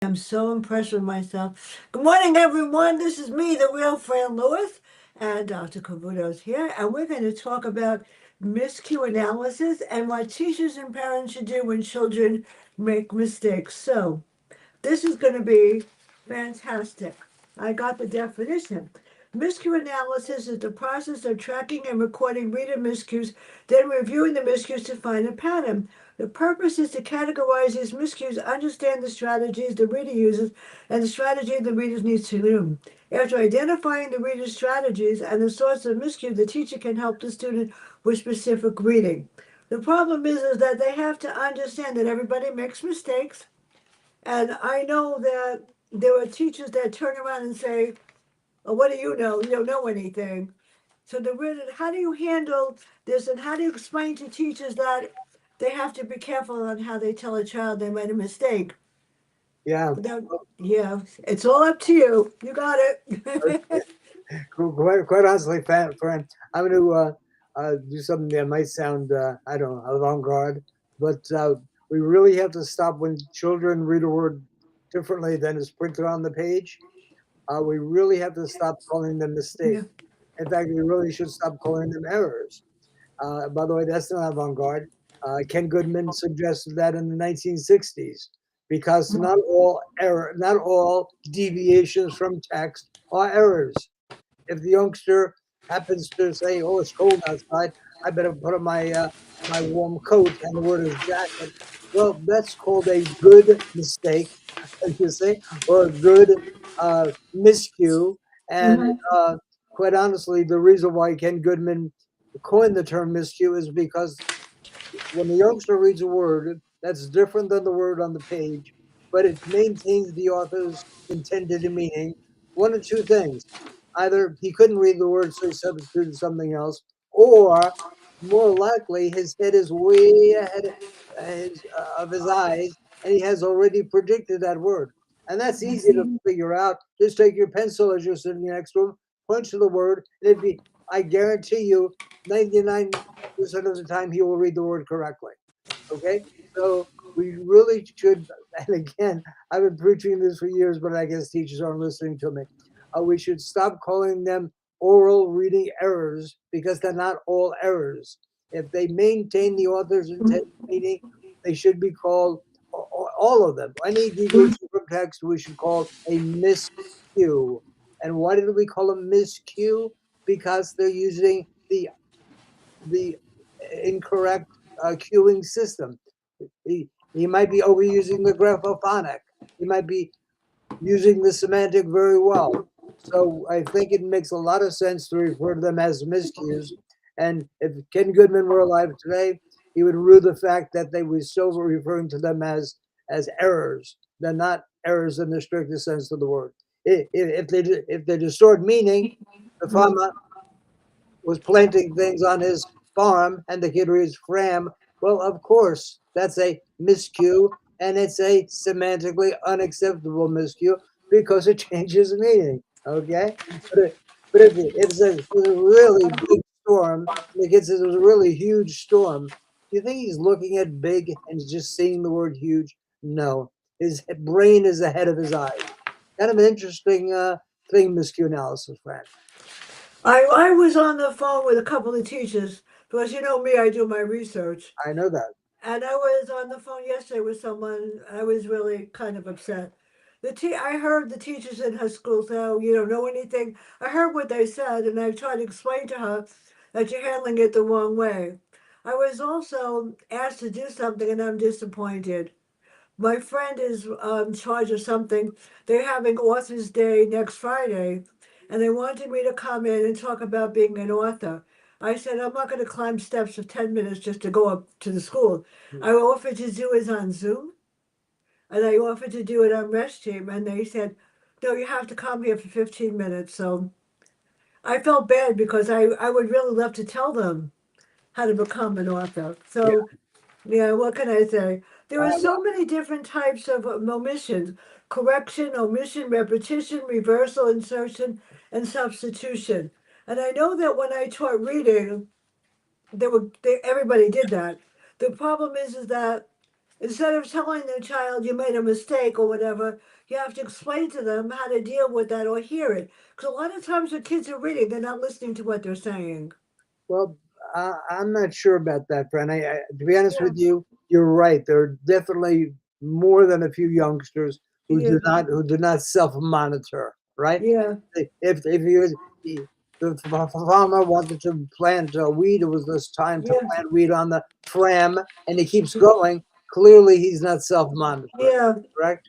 I'm so impressed with myself. Good morning, everyone. This is me, the real Fran Lewis, and Dr. Cavuto's here, and we're going to talk about miscue analysis and what teachers and parents should do when children make mistakes. So, this is going to be fantastic. I got the definition. Miscue analysis is the process of tracking and recording reader miscues, then reviewing the miscues to find a pattern. The purpose is to categorize these miscues, understand the strategies the reader uses, and the strategy the reader needs to learn. After identifying the reader's strategies and the source of miscue, the teacher can help the student with specific reading. The problem is that they have to understand that everybody makes mistakes, and I know that there are teachers that turn around and say, "Oh, what do you know? You don't know anything." So how do you handle this, and how do you explain to teachers that they have to be careful on how they tell a child they made a mistake? Yeah, Without, yeah, it's all up to you. You got it. quite honestly, friend, I'm going to do something that might sound, I don't know, avant-garde, but we really have to stop when children read a word differently than is printed on the page. We really have to stop calling them Yeah. mistakes. In fact, we really should stop calling them errors. By the way, that's not avant-garde. Ken Goodman suggested that in the 1960s because not all deviations from text are errors. If the youngster happens to say, "Oh, it's cold outside. I better put on my warm coat," and the word is jacket, well, that's called a good mistake, you see, or a good miscue. And Mhm. quite honestly, the reason why Ken Goodman coined the term miscue is because when the youngster reads a word that's different than the word on the page, but it maintains the author's intended meaning, one of two things. Either he couldn't read the word, so he substituted something else, or more likely his head is way ahead of his eyes and he has already predicted that word. And that's easy to figure out. Just take your pencil as you're sitting next to him, point to the word, and I guarantee you, 99% of the time he will read the word correctly. Okay? So we really should, and again, I've been preaching this for years, but I guess teachers aren't listening to me. We should stop calling them oral reading errors because they're not all errors. If they maintain the author's intended meaning, they should be called all of them. Any deviation from text we should call a miscue. And why did we call them miscue? Because they're using the incorrect cueing system. He might be overusing the graphophonic. He might be using the semantic very well. So I think it makes a lot of sense to refer to them as miscues. And if Ken Goodman were alive today, he would rue the fact that they were still referring to them as errors. They're not errors in the strictest sense of the word. If they distort meaning, the farmer was planting things on his farm and the kid reads Fram, well, of course, that's a miscue and it's a semantically unacceptable miscue because it changes meaning. Okay? But if it says it was a really big storm, and the kid says it was a really huge storm, do you think he's looking at big and just seeing the word huge? No. His brain is ahead of his eyes. Kind of an interesting thing, miscue analysis, Fran. I was on the phone with a couple of teachers because you know me, I do my research. I know that. And I was on the phone yesterday with someone. I was really kind of upset. I heard the teachers in her school say, "Oh, you don't know anything." I heard what they said, and I tried to explain to her that you're handling it the wrong way. I was also asked to do something, and I'm disappointed. My friend is in charge of something. They're having Authors Day next Friday, and they wanted me to come in and talk about being an author. I said, I'm not going to climb steps for 10 minutes just to go up to the school. I offered to do it on Zoom, and I offered to do it on Rest Team, and they said, no, you have to come here for 15 minutes. So I felt bad because I would really love to tell them how to become an author. Yeah. So yeah, what can I say? There are Well, so many different types of omissions: correction, omission, repetition, reversal, insertion, and substitution. And I know that when I taught reading, everybody did that. The problem is that Instead of telling the child you made a mistake or whatever, you have to explain to them how to deal with that or hear it. Because a lot of times when kids are reading, they're not listening to what they're saying. Well, I'm not sure about that, friend. To be honest Yeah, with you, you're right. There are definitely more than a few youngsters yeah, who do not self-monitor. Right? yeah, If the farmer wanted to plant weed, it was this time to yeah, plant weed on the tram, and he keeps going. Clearly, he's not self-monitoring. yeah, Correct?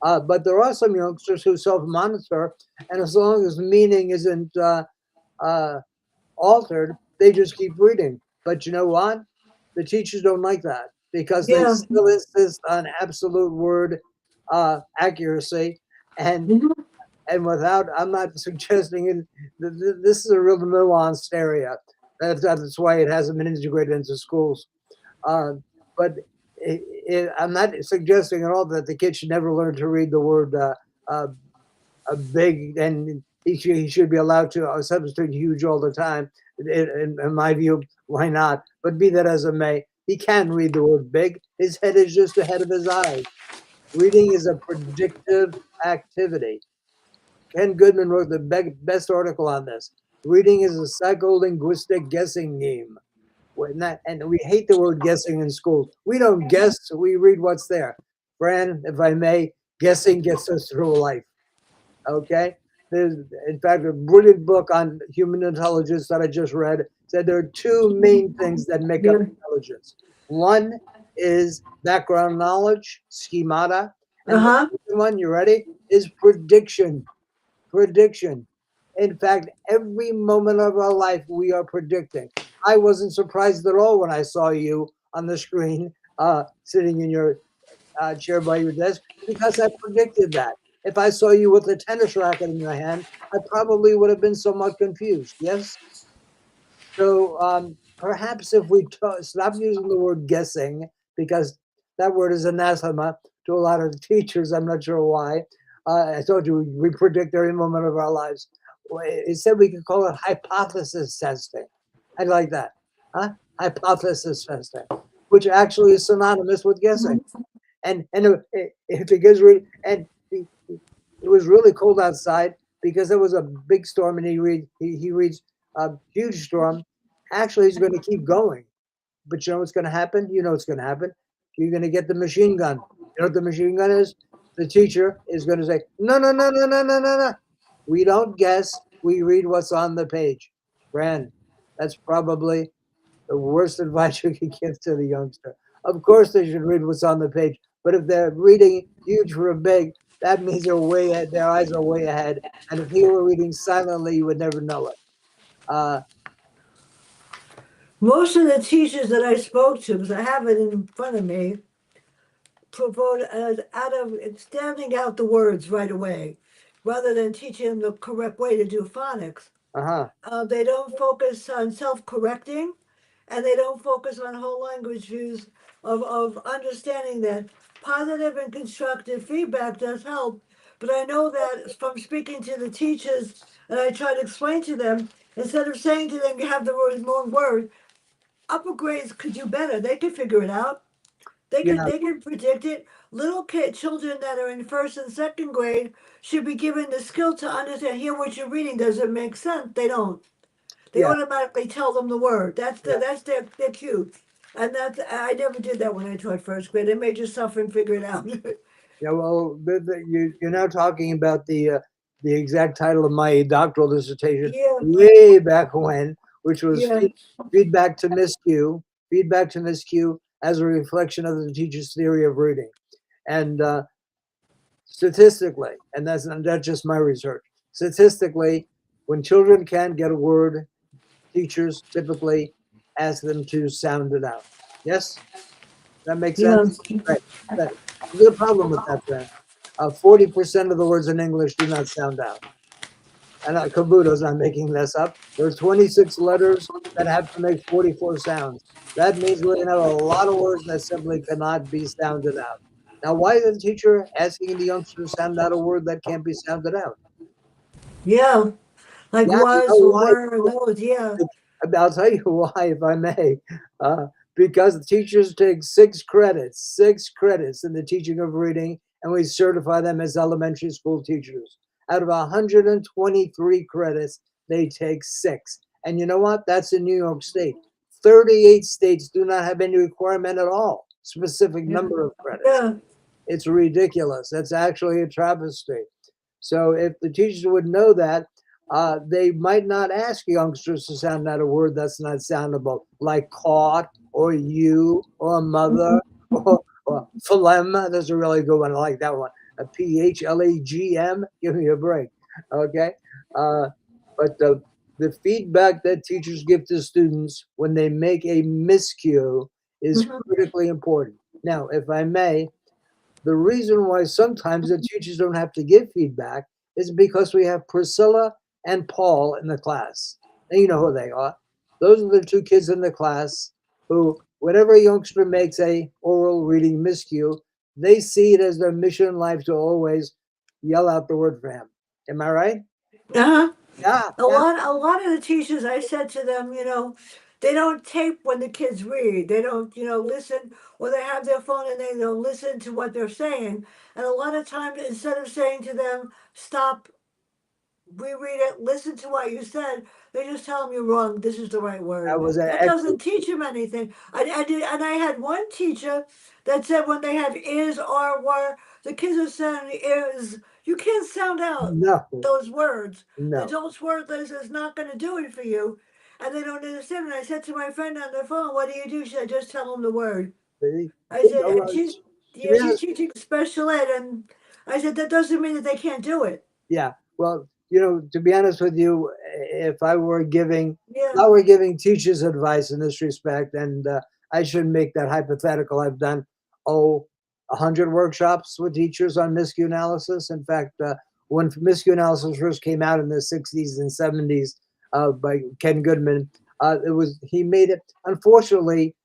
But there are some youngsters who self-monitor, and as long as meaning isn't uh, altered, they just keep reading. But you know what? The teachers don't like that because they yeah. still insist on absolute word accuracy. And Mhm. without, I'm not suggesting it. This is a real nuanced area. That's why it hasn't been integrated into schools. Uh, but I'm not suggesting at all that the kid should never learn to read the word uh, a big, and he should be allowed to substitute huge all the time. In my view, why not? But be that as it may, he can read the word big. His head is just ahead of his eyes. Reading is a predictive activity. Ken Goodman wrote the best article on this. Reading is a psycholinguistic guessing game. And we hate the word guessing in schools. We don't guess, we read what's there. Fran, if I may, guessing gets us through life. Okay. There's, in fact, a brilliant book on human intelligence that I just read said there are two main things that make up Yeah. intelligence. One is background knowledge, schemata, Uh and the huh. second one, you ready, is prediction. Prediction. In fact, every moment of our life we are predicting. I wasn't surprised at all when I saw you on the screen, sitting in your chair by your desk, because I predicted that. If I saw you with a tennis racket in your hand, I probably would have been somewhat confused. Yes. So perhaps if we stop using the word guessing, because that word is anathema to a lot of teachers, I'm not sure why. I told you we predict every moment of our lives. Instead, we could call it hypothesis testing. I like that. Huh? Hypothesis testing, which actually is synonymous with guessing. And if it gets really, and it was really cold outside because there was a big storm, and he reads a huge storm. Actually, he's going to keep going, but you know what's going to happen? You know what's going to happen? You're going to get the machine gun. You know what the machine gun is? The teacher is going to say, no, no, no, no, no, no, no, no. We don't guess. We read what's on the page. Friend, that's probably the worst advice you can give to the youngster. Of course, they should read what's on the page, but if they're reading huge for a big, that means they're way ahead, their eyes are way ahead. And if he were reading silently, you would never know it. Uh, Most of the teachers that I spoke to, because I have it in front of me, promote out of standing out the words right away, rather than teaching them the correct way to do phonics. huh. They don't focus on self-correcting, and they don't focus on whole language views of understanding that positive and constructive feedback does help. But I know that from speaking to the teachers, and I try to explain to them, instead of saying to them, you have the wrong word, upper grades could do better. They could figure it out. Yeah, They can predict it. Little children that are in first and second grade should be given the skill to understand. Hear what you're reading. Does it make sense? They don't. They yeah, automatically tell them the word. yeah. That's their cue. And that's I never did that when I taught first grade. They made you suffer and figure it out. Yeah, well, you're now talking about the exact title of my doctoral dissertation Yeah, way back when, which was yeah, feedback to miscue, feedback to miscue as a reflection of the teacher's theory of reading. And statistically, and that's not just my research, statistically, when children can't get a word, teachers typically ask them to sound it out. Yes, that makes yeah. sense. Right. Right. There's a problem with that, Brent. 40% of the words in English do not sound out. And Cavuto's not making this up. There's 26 letters that have to make 44 sounds. That means we're going to have a lot of words that simply cannot be sounded out. Now, why is the teacher asking the youngster to sound out a word that can't be sounded out? Yeah. Like Yeah, you was know or why. were those, yeah. I'll tell you why, if I may. because the teachers take 6 credits in the teaching of reading, and we certify them as elementary school teachers. Out of 123 credits, they take 6. And you know what? That's in New York State. 38 states do not have any requirement at all, specific Yeah. number of credits. Yeah. It's ridiculous. That's actually a travesty. So if the teachers would know that, they might not ask youngsters to sound out a word that's not soundable, like caught or you or mother or phlegm. That's a really good one. I like that one. A PHLAGM. Give me a break. Okay. Uh, but the feedback that teachers give to students when they make a miscue is Mhm. critically important. Now, if I may, the reason why sometimes the teachers don't have to give feedback is because we have Priscilla and Paul in the class. And you know who they are. Those are the 2 kids in the class who, whenever a youngster makes a oral reading miscue, they see it as their mission in life to always yell out the word for him. Am I right? Uh-huh. Yeah, A yeah. lot, a lot of the teachers, I said to them, they don't tape when the kids read. They don't, listen, or they have their phone and they don't listen to what they're saying. And a lot of times, instead of saying to them, stop, reread it, listen to what you said, they just tell them you're wrong. This is the right That word. was an That excellent. doesn't teach them anything. And I had one teacher that said when they have is or were, the kids are saying is. You can't sound out No, those words. The no. those words is not going to do it for you. And they don't understand. And I said to my friend on the phone, "What do you do?" She said, "Just tell them the word." You I said, know, and she's to be she's honest, teaching special ed, and I said that doesn't mean that they can't do it. yeah. Well, to be honest with you, if I were giving, if Yeah. I were giving teachers advice in this respect, and I should make that hypothetical. I've done, oh, 100 workshops with teachers on miscue analysis. In fact, when miscue analysis first came out in the 60s and 70s by Ken Goodman, he made it. Unfortunately,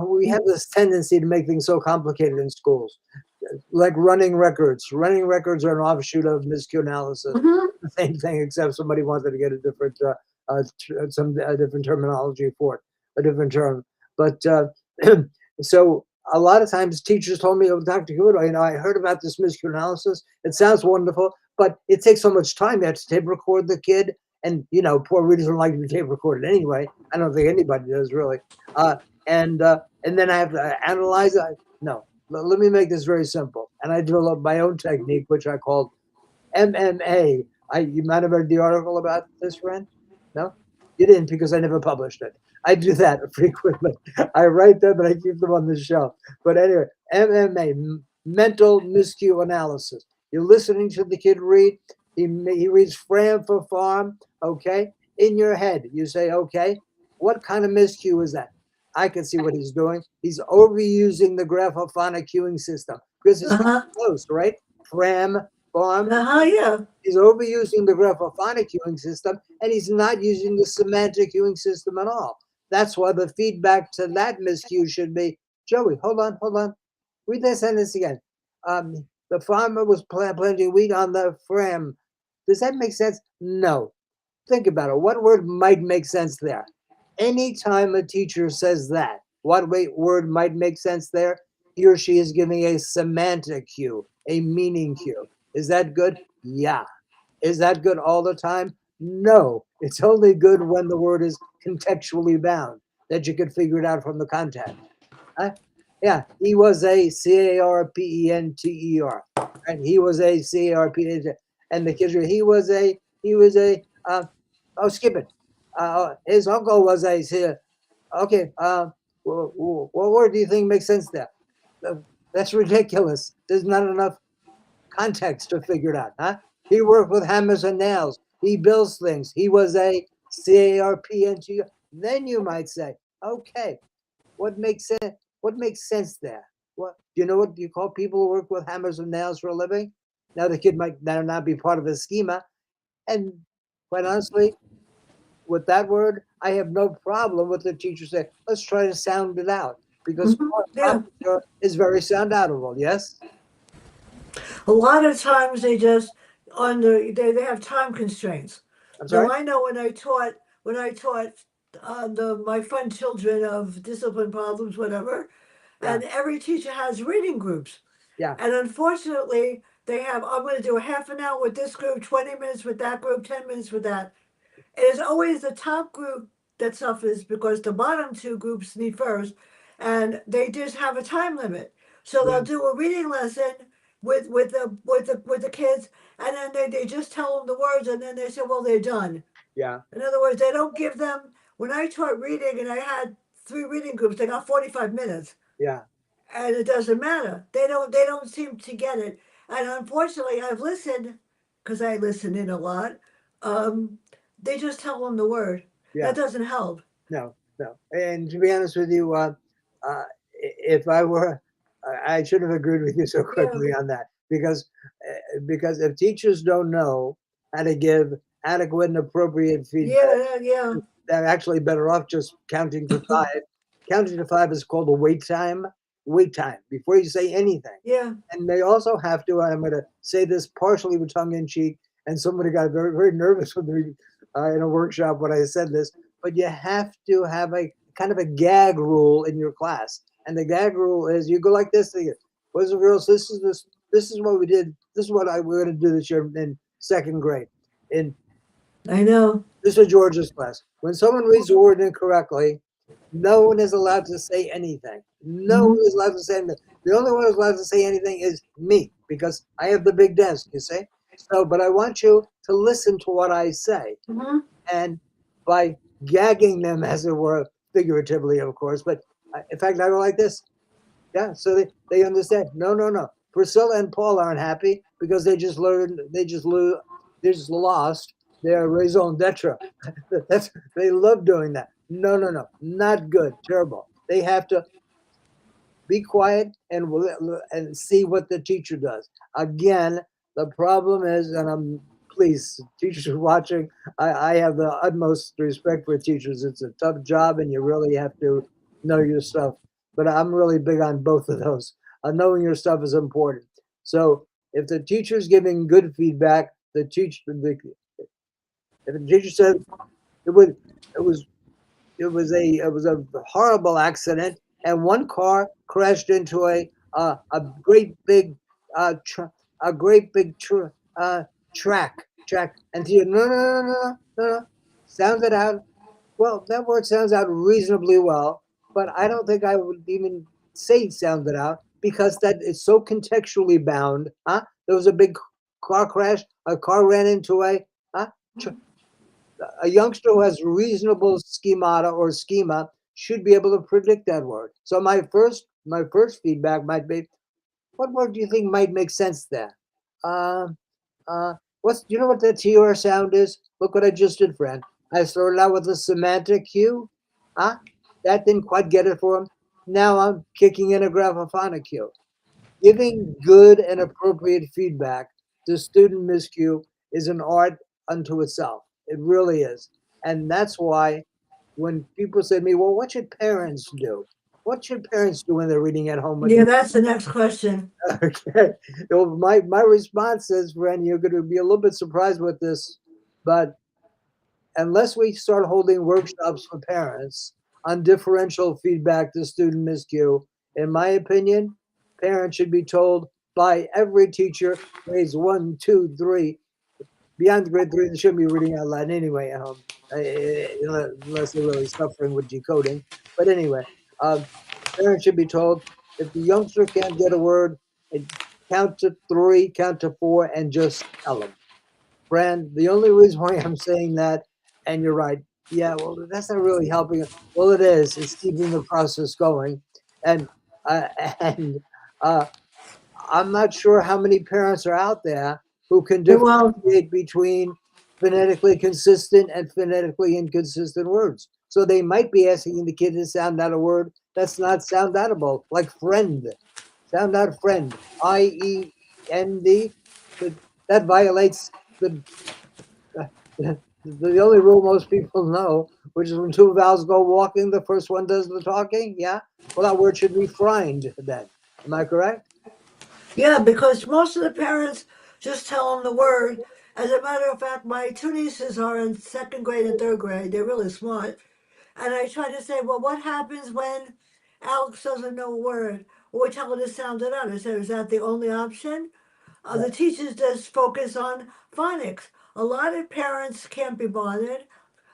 we have this tendency to make things so complicated in schools, like running records. Running records are an offshoot of miscue analysis. Mm-hmm. The same thing, except somebody wanted to get a different, some a different terminology for it, a different term. But so a lot of times teachers told me, "Oh, Dr. Cavuto, I heard about this miscue analysis. It sounds wonderful, but it takes so much time. You have to tape record the kid, and poor readers don't like to be tape recorded anyway. I don't think anybody does really. Uh, and then I have to analyze it. No, let me make this very simple. And I developed my own technique, which I called MMA. You might have read the article about this, friend? No? You didn't because I never published it. I do that frequently. I write them and I keep them on the shelf. But anyway, MMA, mental miscue analysis. You're listening to the kid read. He reads Fram for farm. Okay. In your head, you say, okay, what kind of miscue is that? I can see what he's doing. He's overusing the graphophonic cueing system because it's Uh not huh. close, right? Fram, farm. Uh huh. Yeah. He's overusing the graphophonic cueing system, and he's not using the semantic cueing system at all. That's why the feedback to that miscue should be, Joey, hold on. Read that sentence again. The farmer was planting wheat on the Fram. Does that make sense? No. Think about it. What word might make sense there? Anytime a teacher says that, what word might make sense there? He or she is giving a semantic cue, a meaning cue. Is that good? Yeah. Is that good all the time? No. It's only good when the word is contextually bound, that you can figure it out from the context. Huh? Yeah, he was a Carpenter. Right? He was a Carpenter. And the kids were, he was a, oh, skip it. His uncle was a, okay, what word do you think makes sense there? Uh, That's ridiculous. There's not enough context to figure it out, huh? He worked with hammers and nails. He builds things. He was a Carpenter. Then you might say, okay, what makes sense? What makes sense there? What do you know? What do you call people who work with hammers and nails for a living? Now the kid might not be part of the schema, and quite honestly, with that word, I have no problem with the teacher saying, "Let's try to sound it out," because Mm-hmm. Yeah. carpenter is very sound outable. Yes, A lot of times they just they have time constraints. I'm So sorry. I know when I taught the my fun children of discipline problems, whatever. Yeah, And every teacher has reading groups. yeah, And unfortunately, they have, I'm going to do a half an hour with this group, 20 minutes with that group, 10 minutes with that. It is always the top group that suffers because the bottom two groups need first, and they just have a time limit. So yeah, they'll do a reading lesson with the kids, and then they just tell them the words, and then they say, well, they're done. yeah, In other words, they don't give them. When I taught reading, and I had three reading groups, they got 45 minutes, yeah, and it doesn't matter. They don't seem to get it. And unfortunately, I've listened because I listen in a lot. Um, they just tell them the word. yeah. That doesn't help. No, no. And to be honest with you, if I were, I should have agreed with you so Yeah, quickly on that because if teachers don't know how to give adequate and appropriate feedback, yeah, yeah. they're actually better off just counting to five. Counting to five is called a wait time. Wait time before you say anything. Yeah, And they also have to. I'm going to say this partially with tongue in cheek, and somebody got very, very nervous with me in a workshop when I said this. But you have to have a kind of a gag rule in your class, and the gag rule is you go like this. Boys and girls, this is this. This is what we did. This is what we're going to do this year in second grade. In I know. this is George's class. When someone reads a word incorrectly, no one is allowed to say anything. No one Hmm. is allowed to say anything. The only one who's allowed to say anything is me because I have the big desk, you see? So, but I want you to listen to what I say. Hmm. And by gagging them, as it were, figuratively, of course, but in fact, I go like this. Yeah, so they understand. No, no, no. Priscilla and Paul aren't happy because they just learned, they just lost their raison d'etre. That's they love doing that. No, no, no, not good, terrible. They have to be quiet and see what the teacher does. Again, the problem is, and I'm please, teachers are watching. I have the utmost respect for teachers. It's a tough job, and you really have to know your stuff. But I'm really big on both of those. Knowing your stuff is important. So if the teacher's giving good feedback, if the teacher said it would, it was it was a horrible accident, and one car crashed into a great big a great big track. And you no, no, no, no, no, no, sounds it out. Well, that word sounds out reasonably well, but I don't think I would even say sound it out because that is so contextually bound. Huh? There was a big car crash. A car ran into huh? A youngster who has reasonable schemata or schema should be able to predict that word. So my first feedback might be, what word do you think might make sense there? Uh, what's do you know what the TR sound is? Look what I just did, friend. I started out with a semantic cue. Huh? That didn't quite get it for him. Now I'm kicking in a graphophonic cue. Giving good and appropriate feedback to student miscue is an art unto itself. It really is. And that's why when people say to me, well, what should parents do? What should parents do when they're reading at home with Yeah, that's the next question. okay. Well, my response is, Ren, you're going to be a little bit surprised with this, but unless we start holding workshops for parents on differential feedback to student miscue, in my opinion, parents should be told by every teacher, grades 1, 2, 3, beyond grade 3, they shouldn't be reading out loud anyway at home, unless they're really suffering with decoding. But anyway, um, parents should be told if the youngster can't get a word, count to 3, count to 4, and just tell them. Brand, the only reason why I'm saying that, and you're right, yeah, well, that's not really helping. Well, it is. It's keeping the process going, and uh, and uh, I'm not sure how many parents are out there who can Well, differentiate between phonetically consistent and phonetically inconsistent words. So they might be asking the kid to sound out a word that's not sound outable, like friend. Sound out friend. IEND. That violates the the only rule most people know, which is when two vowels go walking, the first one does the talking. Yeah. Well, that word should be friend then. Am I correct? yeah, because most of the parents just tell them the word. As a matter of fact, my two nieces are in second grade and third grade. They're really smart. And I try to say, well, what happens when Alex doesn't know a word? Well, we tell her to sound it out. I said, is that the only option? Right. The teachers just focus on phonics. A lot of parents can't be bothered.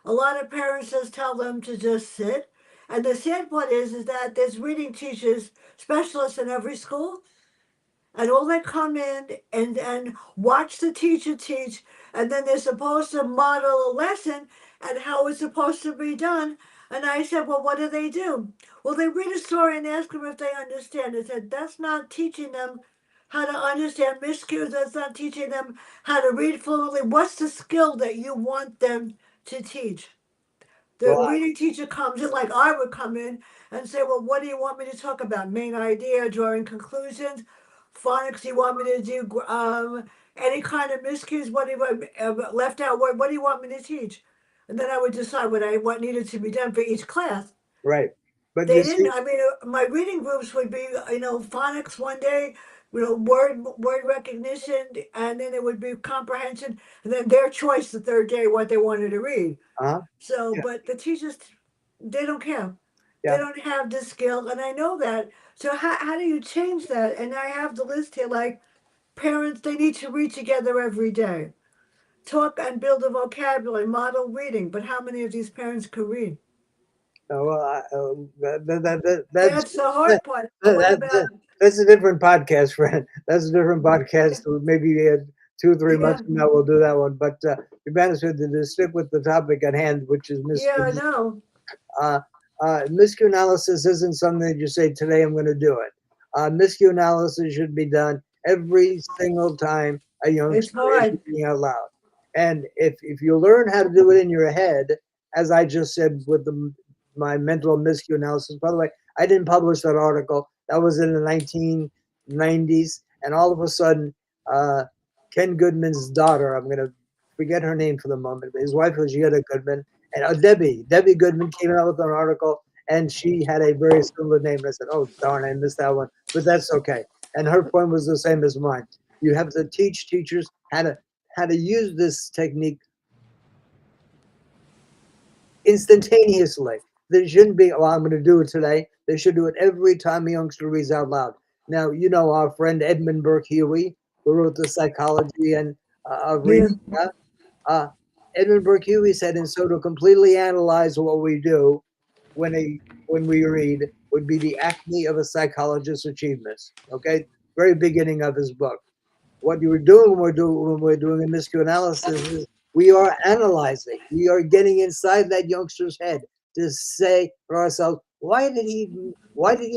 A lot of parents just tell them to just sit. And the sad part is that there's reading teachers, specialists in every school, and all they come in and watch the teacher teach, and then they're supposed to model a lesson and how it's supposed to be done. And I said, well, what do? Well, they read a story and ask them if they understand. I said, that's not teaching them how to understand miscues. That's not teaching them how to read fluently. What's the skill that you want them to teach? The Well, reading teacher comes in like I would come in and say, well, what do you want me to talk about? Main idea, drawing conclusions, phonics. You want me to do any kind of miscues? What do you want, left out word? What do you want me to teach? And then I would decide what needed to be done for each class. right. But They you didn't. see, I mean, my reading groups would be, phonics one day, word recognition, and then it would be comprehension, and then their choice the third day what they wanted to read. uh-huh. So, Yeah, but the teachers, they don't care. They yeah. don't have the skill, and I know that. So, how do you change that? And I have the list here like parents, they need to read together every day, talk and build a vocabulary, model reading. But how many of these parents can read? Well, That's the that, hard part. What that, about, that's a different podcast, friend. That's a different podcast. Maybe 2 or 3 months yeah, from now we'll do that one. But to be honest with you, to stick with the topic at hand, which is yeah, I know. uh, miscue analysis isn't something that you say today I'm going to do it. Miscue analysis should be done every single time a It's youngster is hard. reading out loud. And if you learn how to do it in your head, as I just said with my mental miscue analysis, by the way, I didn't publish that article. That was in the 1990s. And all of a sudden, uh, Ken Goodman's daughter, I'm going to forget her name for the moment, but his wife was Yetta Goodman, and Debbie Goodman came out with an article, and she had a very similar name. And I said, "Oh darn, I missed that one," but that's okay. And her point was the same as mine. You have to teach teachers how to use this technique instantaneously. There shouldn't be, "Oh, I'm going to do it today." They should do it every time a youngster reads out loud. Now, you know our friend Edmund Burke Huey, who wrote the psychology and of reading. Yeah. Yeah? Uh, Edmund Burke Huey said, and so to completely analyze what we do when a when we read would be the acme of a psychologist's achievements. Okay, very beginning of his book. What you were doing when we're doing a miscue analysis is we are analyzing. We are getting inside that youngster's head to say for ourselves, why did he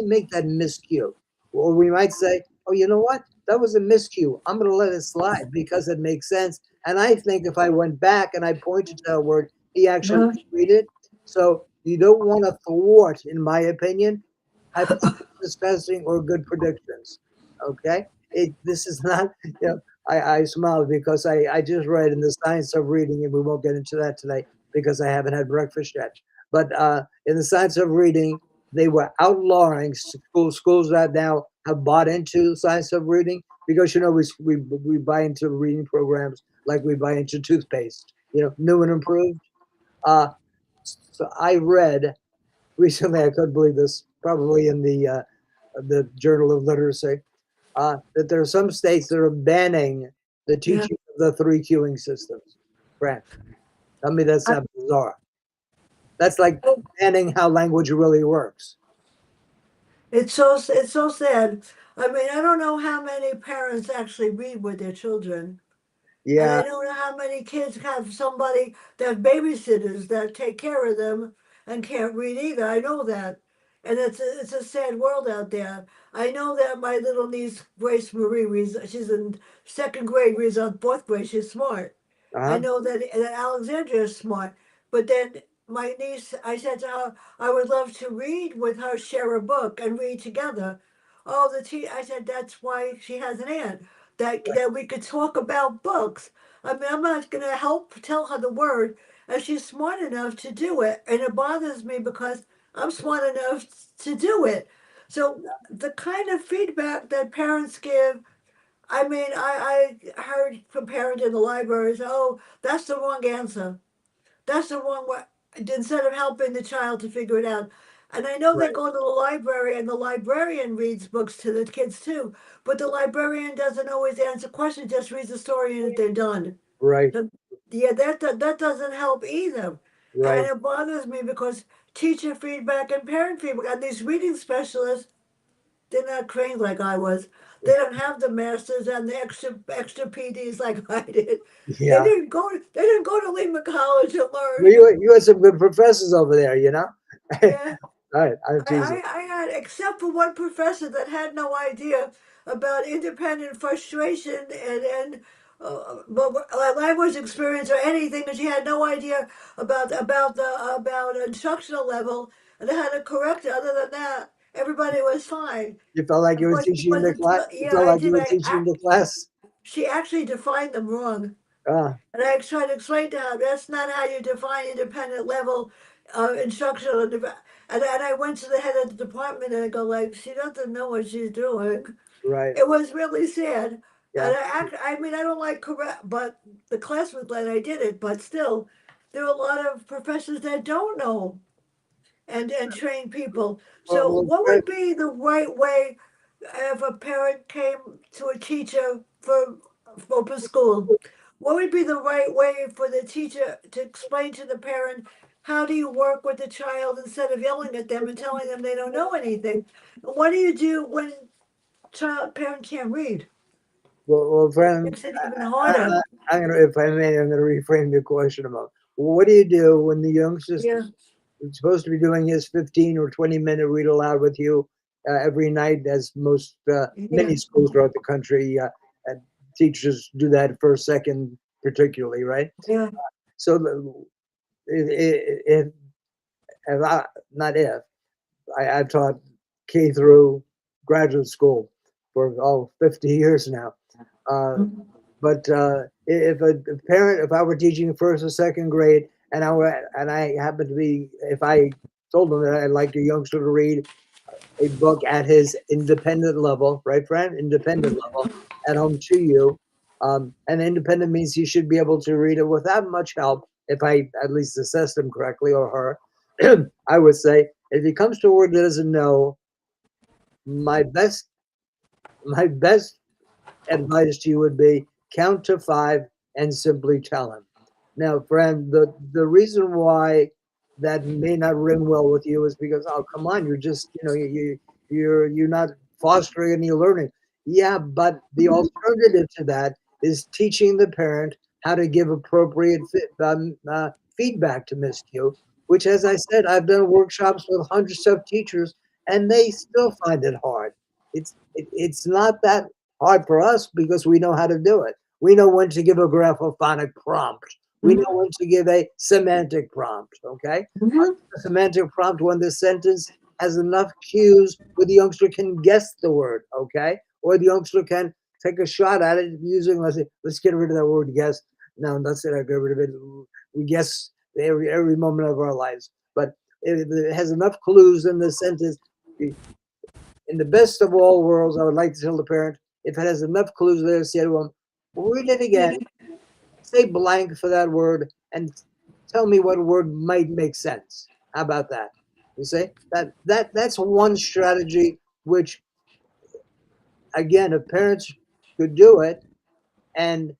make that miscue? Or we might say, oh, you know what? That was a miscue. I'm going to let it slide because it makes sense. And I think if I went back and I pointed to that word, he actually Uh, would read it. So you don't want to thwart, in my opinion, hypothesis testing or good predictions. Okay, this is not. You know, I smiled because I just read in the Science of Reading, and we won't get into that today because I haven't had breakfast yet. But in the Science of Reading, they were outlawing schools that now have bought into the Science of Reading because we buy into reading programs like we buy into toothpaste. New and improved. Uh, so I read recently. I couldn't believe this. Probably in the Journal of Literacy that there are some states that are banning the yeah. teaching of the three queuing systems. Brent, tell me that's I, not bizarre. That's like banning how language really works. it's so sad. I mean, I don't know how many parents actually read with their children. And Yeah, I don't know how many kids have somebody that babysitters that take care of them and can't read either. I know that. And it's a sad world out there. I know that my little niece Grace Marie reads. She's in second grade, reads on fourth grade. She's smart. I uh-huh, know that Alexandria is smart. But then my niece, I said to her, I would love to read with her, share a book, and read together. Oh, I said that's why she has an aunt that we could talk about books. I mean, I'm not going to help tell her the word, and she's smart enough to do it. And it bothers me because I'm smart enough to do it. So the kind of feedback that parents give, I mean, I heard from parents in the libraries, oh, that's the wrong answer. That's the wrong way. instead of helping the child to figure it out. And I know they Right. go to the library and the librarian reads books to the kids too, but the librarian doesn't always answer questions, just reads the story and they're done. Right. So, yeah, that doesn't help either. And Right. it bothers me because teacher feedback and parent feedback and these reading specialists, they're not trained like I was. They don't have the masters and the extra PDs like I did. Yeah. They didn't go to Lehman College to Well, learn. you had some good professors over there, you know? All Yeah. right. I'm teasing. I had, except for one professor that had no idea about independent frustration but language experience or anything, and she had no idea about instructional level and how to correct it. Other than that, everybody was fine. You felt like Of you were course, she teaching the wasn't. class. You Yeah, felt I like you did. were teaching the class. She actually defined them wrong. Ah, And I tried to explain to her that's not how you define independent level instructional. And I went to the head of the department and I go like, she doesn't know what she's doing. right. It was really sad. Yeah. I mean, I don't like correct, but the class was glad I did it. But still, there are a lot of professors that don't know and train people. Well, So, well, what Fred, would be the right way if a parent came to a teacher for open school? What would be the right way for the teacher to explain to the parent how do you work with the child instead of yelling at them and telling them they don't know anything? What do you do when child parent can't read? well, friend, Makes it even I, harder. I, I'm gonna, if I may, I'm gonna reframe your question about what do you do when the youngster Yeah, is supposed to be doing his 15 or 20-minute read aloud with you every night, as most yeah, many schools throughout the country teachers do that first, second, particularly, right? yeah, So if I, not if I've taught K through graduate school for 50 years now. Uh, mhm, but if a parent, if I were teaching first or second grade, and I happen to be, if I told them that I'd like a youngster to read a book at his independent level, right, friend? Independent level at home to you. And independent means he should be able to read it without much help, if I at least assessed him correctly or her. I would say, if he comes to a word that doesn't know, my best my best advice to you would be count to five and simply tell him. Now, friend, the reason why that may not ring well with you is because, oh, come on, you're just, you're not fostering any learning. Yeah, but the mhm, alternative to that is teaching the parent how to give appropriate feedback to Miss Q, which, as I said, I've done workshops with hundreds of teachers, and they still find it hard. It's not that hard for us because we know how to do it. We know when to give a graphophonic prompt. We know mhm, when to give a semantic prompt. Okay, mhm. a semantic prompt when the sentence has enough cues where the youngster can guess the word. Okay, or the youngster can take a shot at it using, let's get rid of that word guess. No, that's it. I get rid of it. We guess every moment of our lives, but if it has enough clues in the sentence, in the best of all worlds, I would like to tell the parent, if it has enough clues there, say to him, read it again, say blank for that word, and tell me what word might make sense. How about that? You see, that's one strategy which, again, if parents could do it and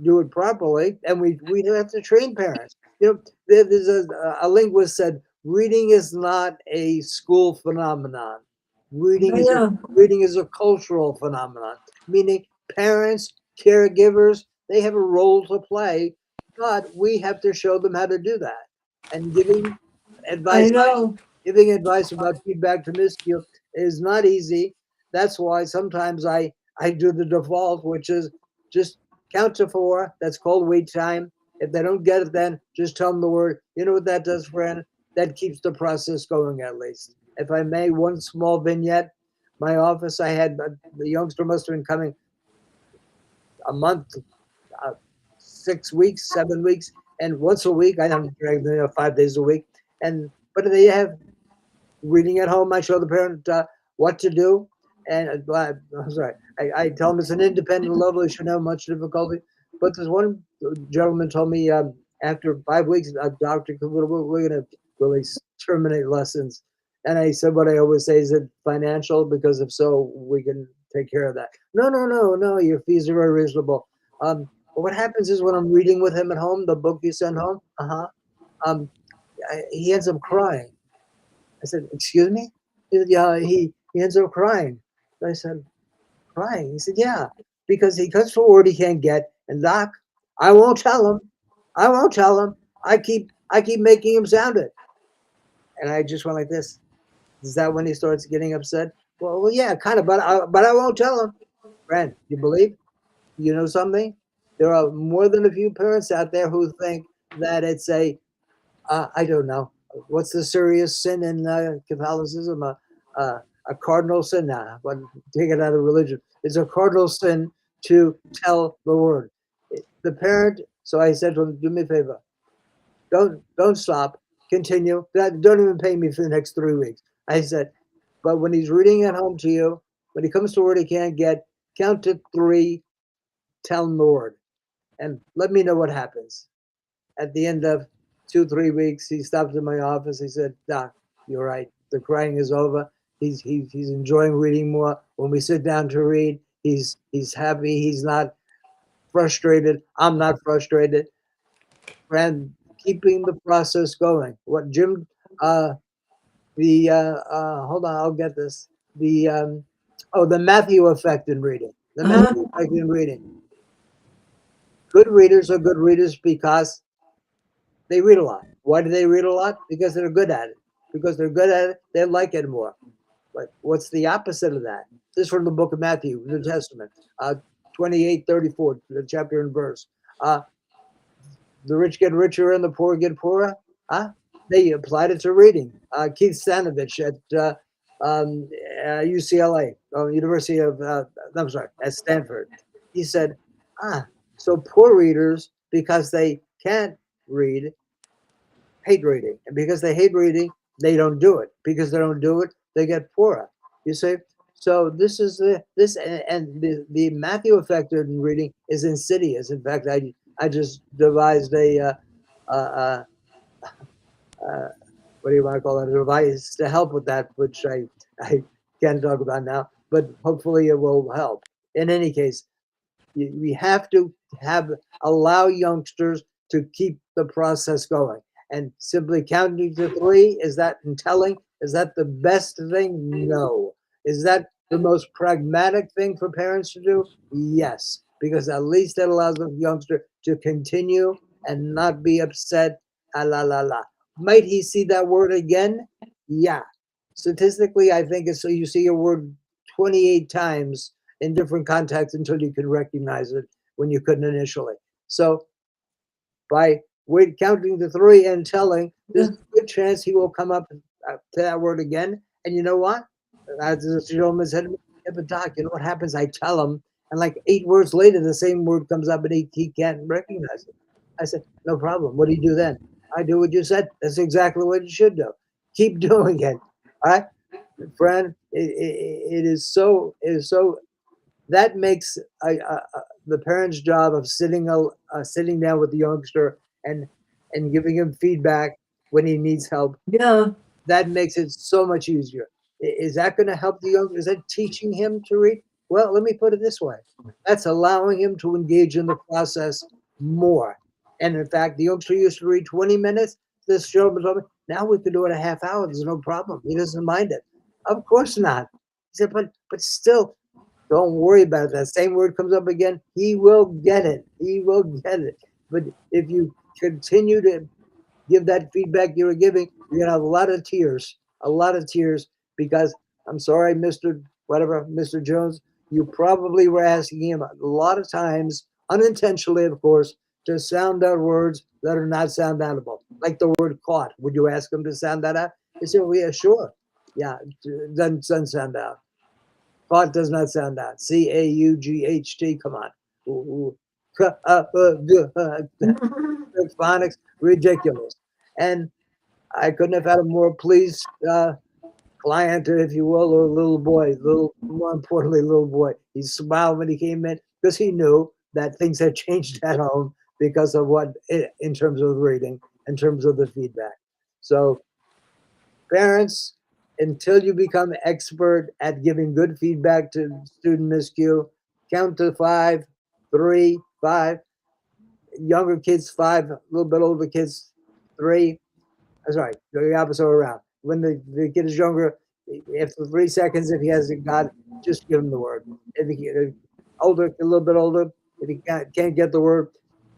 do it properly, and we have to train parents. There's a linguist said reading is not a school phenomenon. Reading is a Yeah, reading is a cultural phenomenon, meaning parents, caregivers, they have a role to play, but we have to show them how to do that. And I advice know. giving advice about feedback to miscue is not easy. That's why sometimes I do the default, which is just count to four. That's called wait time. If they don't get it, then just tell them the word. You know what that does, friend? That keeps the process going at least. If I may, one small vignette. My office, I had the youngster must have been coming a month, uh, 6 weeks, 7 weeks, and once a week. I don't drag them 5 days a week. And but they have reading at home. I show the parent what to do. And I'm sorry, I tell them it's an independent level. They shouldn't have much difficulty. But there's one gentleman told me, after 5 weeks, Dr. Cavuto, we're going to really terminate lessons. And I said what I always say, is it financial? Because if so, we can take care of that. No, no, no, no, your fees are very reasonable. But what happens is when I'm reading with him at home, the book you send home, um, he ends up crying. I said, excuse me? He said, yeah, he ends up crying. I said, crying? He said, yeah, because he cuts for a word he can't get. And Doc, I won't tell him. I won't tell him. I keep making him sound it. And I just went like this. Is that when he starts getting upset? Well, yeah, kind of, but I won't tell him. Friend, you believe? You know something? There are more than a few parents out there who think that it's I don't know, what's the serious sin in Catholicism? A cardinal sin? Nah, but take it out of religion. It's a cardinal sin to tell the word. The parent. So I said to him, "Do me a favor. Don't stop. Continue. Don't even pay me for the next 3 weeks." I said, but when he's reading at home to you, when he comes to a word he can't get, count to three, tell him the word, and let me know what happens. At the end of 2, 3 weeks, he stopped in my office. He said, "Doc, you're right. The crying is over. He's enjoying reading more. When we sit down to read, he's happy. He's not frustrated. I'm not frustrated." And keeping the process going. What Jim, hold on, I'll get this. The the Matthew effect in reading. The Uh-huh. Matthew effect in reading. Good readers are good readers because they read a lot. Why do they read a lot? Because they're good at it. Because they're good at it, they like it more. But what's the opposite of that? This is from the book of Matthew, New Testament, 28:34, the chapter and verse. Uh, the rich get richer and the poor get poorer. Huh? They applied it to reading. Keith Stanovich at um, UCLA, University of, I'm sorry, at Stanford. He said, so poor readers, because they can't read, hate reading. And because they hate reading, they don't do it. Because they don't do it, they get poorer. You see? So this is the Matthew effect in reading is insidious. In fact, I just devised a what do you want to call it, a device to help with that, which I can't talk about now, but hopefully it will help. In any case, we have to have allow youngsters to keep the process going. And simply counting to three, is that in telling? Is that the best thing? No. Is that the most pragmatic thing for parents to do? Yes, because at least it allows the youngster to continue and not be upset. Ah, la la la. Might he see that word again? Yeah. Statistically, I think it's so you see a word 28 times in different contexts until you can recognize it when you couldn't initially. So by counting to three and telling, there's Yeah. a good chance he will come up to that word again. And you know what? As the gentleman said to me, yeah, but Doc, you know what happens? I tell him, and like 8 words later, the same word comes up and he can't recognize it. I said, no problem. What do you do then? I do what you said. That's exactly what you should do. Keep doing it. All right, friend. It is so that makes the parent's job of sitting down with the youngster and giving him feedback when he needs help. Yeah. That makes it so much easier. Is that going to help the youngster? Is that teaching him to read? Well, let me put it this way: that's allowing him to engage in the process more. And in fact, the youngster used to read 20 minutes. This gentleman told me now we can do it a half hour. There's no problem. He doesn't mind it. Of course not. He said, but still, don't worry about it. That same word comes up again, he will get it. He will get it. But if you continue to give that feedback you were giving, you're gonna have a lot of tears, because I'm sorry, Mr. Whatever, Mr. Jones, you probably were asking him a lot of times, unintentionally, of course, to sound out words that are not sound outable, like the word caught. Would you ask him to sound that out? He said, well, yeah, sure. Yeah, it doesn't sound out. Caught does not sound out. Caught. Come on. Ooh, phonics, ridiculous. And I couldn't have had a more pleased client, if you will, or little boy, more importantly, little boy. He smiled when he came in because he knew that things had changed at home. because of in terms of the reading, in terms of the feedback. So parents, until you become expert at giving good feedback to student miscue, count to five, three, five. Younger kids, five. A little bit older kids, three. Sorry, the opposite way around. When the kid is younger, after 3 seconds, if he hasn't got, just give him the word. If he older, a little bit older, if he can't get the word,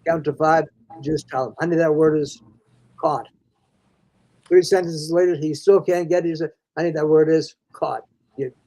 count to five. Just tell him, honey, that word is caught. 3 sentences later, he still can't get it. He said, honey, that word is caught.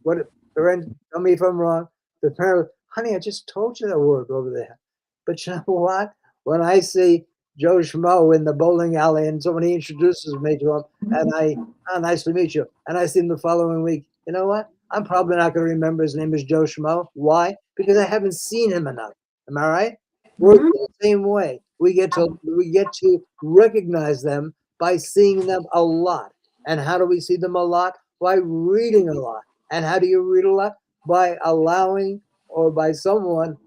What? Parent, tell me if I'm wrong. The parent, honey, I just told you that word over there. But you know what? When I see Joe Schmo in the bowling alley and somebody introduces me to him, and nice to meet you. And I see him the following week, you know what? I'm probably not going to remember his name is Joe Schmo. Why? Because I haven't seen him enough. Am I right? We're Mhm. the same way. We get to recognize them by seeing them a lot. And how do we see them a lot? By reading a lot. And how do you read a lot? By allowing or by someone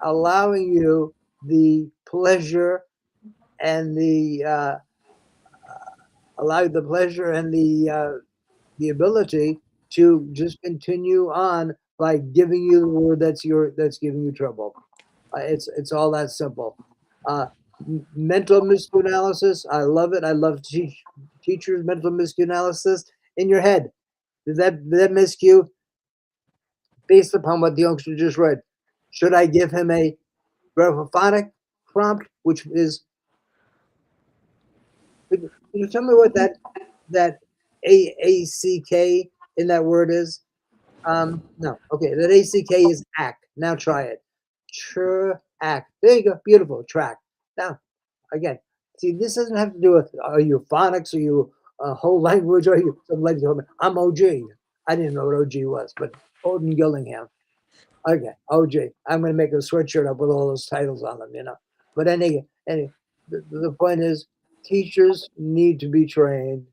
allowing you the pleasure and the ability to just continue on by giving you the word that's giving you trouble. It's all that simple. Uh, Mental misanalysis, I love it. I love teachers mental misanalysis in your head. Did that miscue based upon what the youngster just read? Should I give him a graphophonic prompt, which is? Can you tell me what that AACK in that word is? No. Okay, that ACK is act. Now try it. Act. There you go. Beautiful. Track. Now again, see, this doesn't have to do with are you phonics, are you a whole language, are you some lady told me I'm OG. I didn't know what OG was, but Odin Gillingham. Okay, OG. I'm gonna make a sweatshirt up with all those titles on them. But the point is teachers need to be trained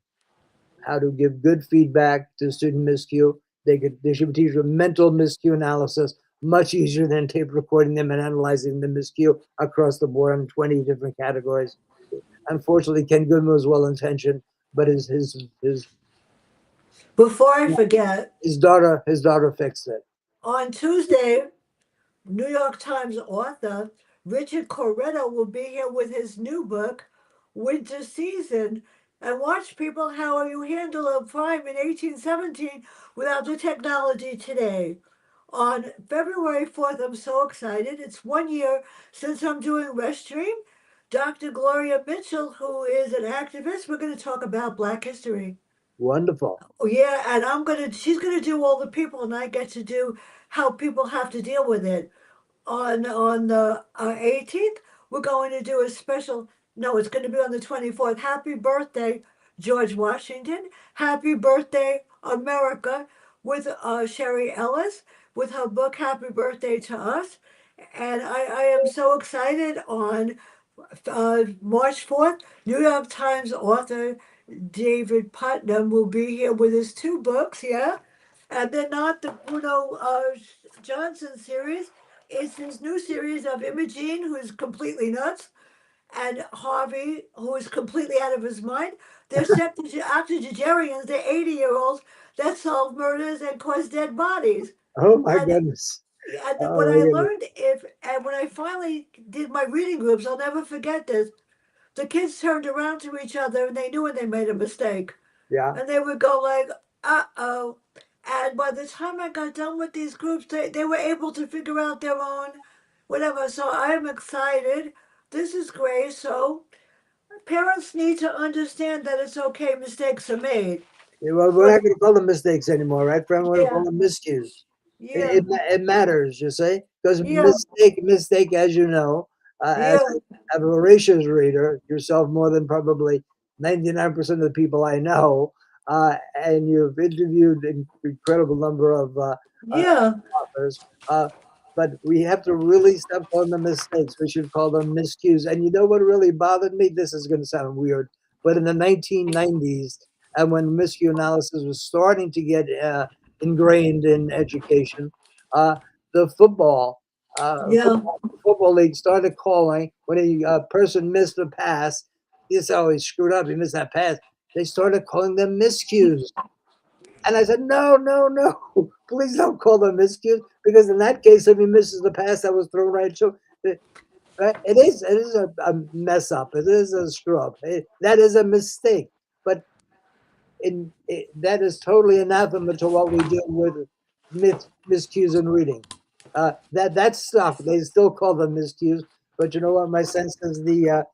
how to give good feedback to student miscue. They should be teaching mental miscue analysis much easier than tape recording them and analyzing the miscue across the board in 20 different categories. Unfortunately, Ken Goodman was well intentioned, but Before I forget, his daughter fixed it. on Tuesday, New York Times author Richard Corretto will be here with his new book, Winter Season, and watch people how you handle a crime in 1817 without the technology today. On February 4th, I'm so excited. It's 1 year since I'm doing Restream. Dr. Gloria Mitchell, who is an activist, we're going to talk about Black history. Wonderful. Oh, yeah, and she's gonna do all the people, and I get to do how people have to deal with it. On the 18th, we're going to do a special. No, it's going to be on the 24th. Happy birthday, George Washington! Happy birthday, America! With Sherry Ellis with her book Happy Birthday to Us, and I am so excited. On March 4th, New York Times author David Putnam will be here with his two books, yeah? And they're not the Bruno Johnson series. It's his new series of Imogene, who is completely nuts, and Harvey, who is completely out of his mind. They're octogenarians, they're 80-year-olds that solve murders and cause dead bodies. Oh my And, goodness. and what Oh I my goodness. learned, and when I finally did my reading groups, I'll never forget this. The kids turned around to each other and they knew when they made a mistake. Yeah. And they would go like, uh-oh. And by the time I got done with these groups, they were able to figure out their own whatever. So I'm excited. This is great. So parents need to understand that it's okay, mistakes are made. Yeah, well, we're But not going to call them mistakes anymore, right, friend? We're going to call yeah, them miscues. yeah, It matters, you see, because yeah, mistake, as you know, as yeah, a voracious reader, yourself more than probably 99% of the people I know, and you've interviewed an incredible number of uh, yeah, authors. But we have to really stop calling them mistakes. We should call them miscues. And you know what really bothered me? This is going to sound weird, but in the 1990s, and when miscue analysis was starting to get ingrained in education, uh, the football Yeah. Football league started calling when a person missed a pass. This always screwed up. He missed that pass. They started calling them miscues. And I said, no, no, no, please don't call them miscues because in that case, if he misses the pass that was thrown right to it, it is a mess up. It is a screw up. That is a mistake. But that is totally anathema to what we do with miscues in reading. That stuff they still call them miscues, but you know what? My sense is the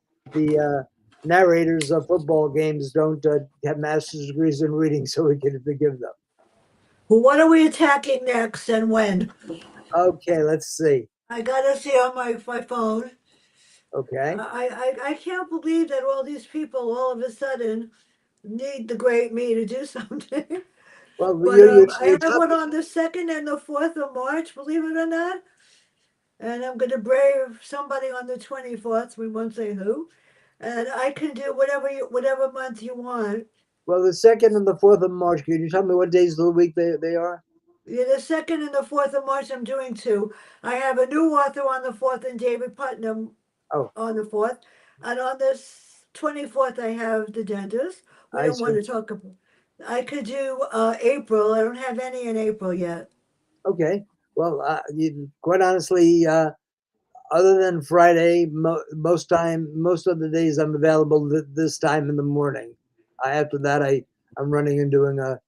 narrators of football games don't have master's degrees in reading, so we can forgive them. Well, what are we attacking next and when? Okay, let's see. I gotta see on my phone. Okay. I can't believe that all these people all of a sudden need the great me to do something. Well, But I you're have tough. one on the 2nd and the 4th of March, believe it or not. And I'm going to brave somebody on the 24th. We won't say who. And I can do whatever month you want. Well, the 2nd and the 4th of March. Can you tell me what days of the week they are? Yeah, the 2nd and the 4th of March, I'm doing two. I have a new author on the 4th and David Putnam Oh, on the 4th. And on the 24th, I have the dentist. We I don't want see. to talk about. I could do April. I don't have any in April yet. Okay. Well, quite honestly, other than Friday, most of the days I'm available this time in the morning. After that, I'm running and doing a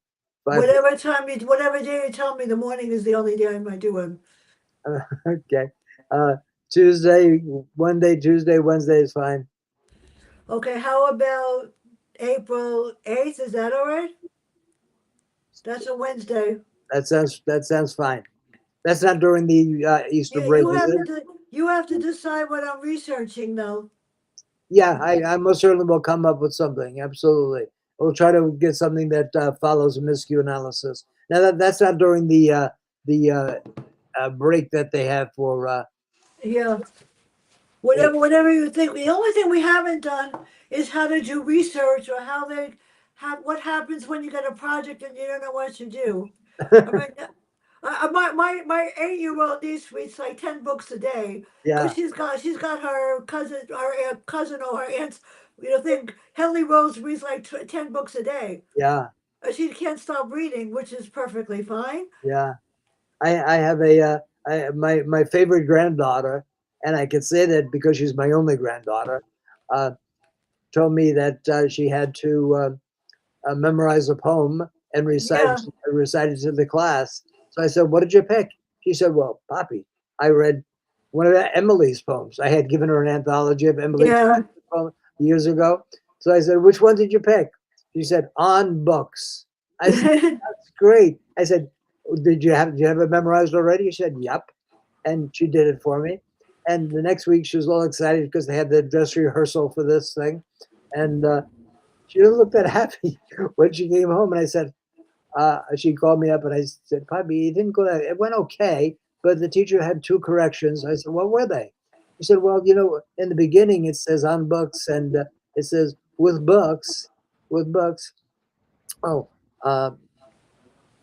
five. Whatever day you tell me, the morning is the only day I might do one. Okay, uh, Tuesday, Tuesday, Wednesday is fine. Okay, how about April 8th? Is that all right? That's a Wednesday. That sounds fine. That's not during the Easter You break, you is have it? you have to decide what I'm researching though. Yeah, I most certainly will come up with something. Absolutely, we'll try to get something that follows a miscue analysis. Now that's not during the break that they have for. Yeah. It, Whatever you think. The only thing we haven't done is how to do research or what happens when you get a project and you don't know what to do. I mean, my 8-year old niece reads like 10 books a day because yeah, she's got her cousin or her aunt's thing. Henley Rose reads like 10 books a day. yeah, She can't stop reading, which is perfectly fine. yeah. I have a my favorite granddaughter, and I can say that because she's my only granddaughter. Uh, Told me that she had to memorize a poem and Yeah, recite it to the class. So I said, "What did you pick?" She said, "Well, Poppy, I read one of Emily's poems. I had given her an anthology of Emily yeah. poems years ago." So I said, "Which one did you pick?" She said, "On books." I said, "That's great." I said, "Did you have it memorized already?" She said, "Yep," and she did it for me. And the next week, she was all excited because they had the dress rehearsal for this thing, and she didn't look that happy when she came home. And I said, she called me up and I said, Poppy, it didn't go that, it went okay, but the teacher had two corrections. I said, what were they? She said, well, in the beginning it says on books and it says with books. Oh, uh,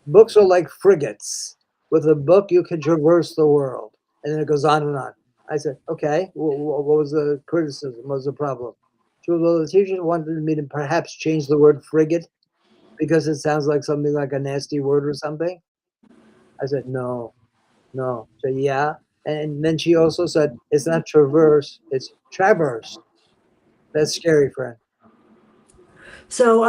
books are like frigates. With a book, you can traverse the world. And then it goes on and on. I said, okay, what was the criticism? What was the problem? She goes, well, the teacher wanted me to perhaps change the word frigate because it sounds like something like a nasty word or something. I said, no, no. So, yeah. And then she also said, it's not traverse, it's traverse. That's scary, friend. So